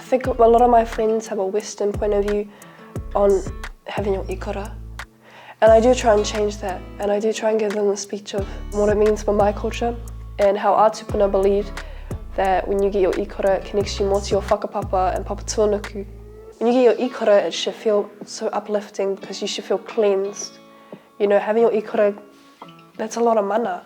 think a lot of my friends have a Western point of view on having your ikura. And I do try and change that, and I do try and give them the speech of what it means for my culture and how our tupuna believe that when you get your ikura, it connects you more to your whakapapa and papa tuanuku. When you get your ikura, it should feel so uplifting because you should feel cleansed. You know, having your ikura, that's a lot of mana.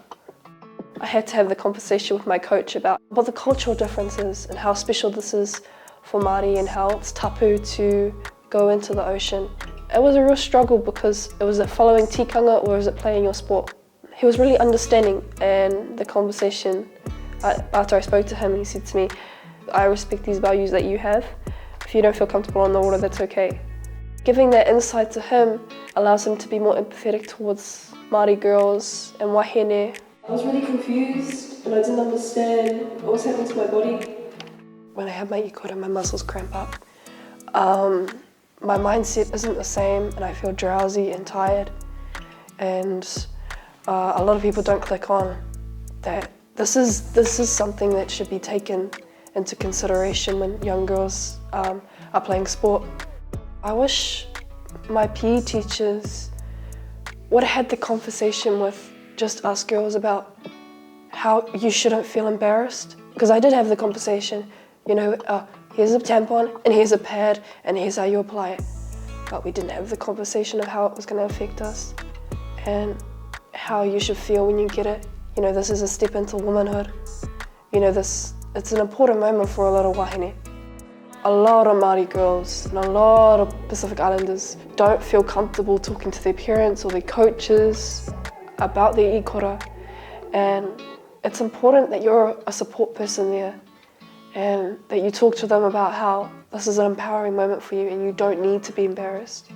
I had to have the conversation with my coach about what the cultural differences and how special this is for Māori and how it's tapu to go into the ocean. It was a real struggle because it was it following tikanga or was it playing your sport? He was really understanding, and the conversation, after I spoke to him, he said to me, I respect these values that you have. If you don't feel comfortable on the water, that's okay. Giving that insight to him allows him to be more empathetic towards Māori girls and wahine. I was really confused and I didn't understand what was happening to my body. When I have my ikura, my muscles cramp up. My mindset isn't the same and I feel drowsy and tired. And a lot of people don't click on that this is something that should be taken into consideration when young girls are playing sport. I wish my PE teachers would have had the conversation with just us girls about how you shouldn't feel embarrassed. Because I did have the conversation, you know, here's a tampon and here's a pad and here's how you apply it. But we didn't have the conversation of how it was going to affect us and how you should feel when you get it. You know, this is a step into womanhood. You know, it's an important moment for a lot of wahine. A lot of Māori girls and a lot of Pacific Islanders don't feel comfortable talking to their parents or their coaches about their ikura, and it's important that you're a support person there and that you talk to them about how this is an empowering moment for you and you don't need to be embarrassed.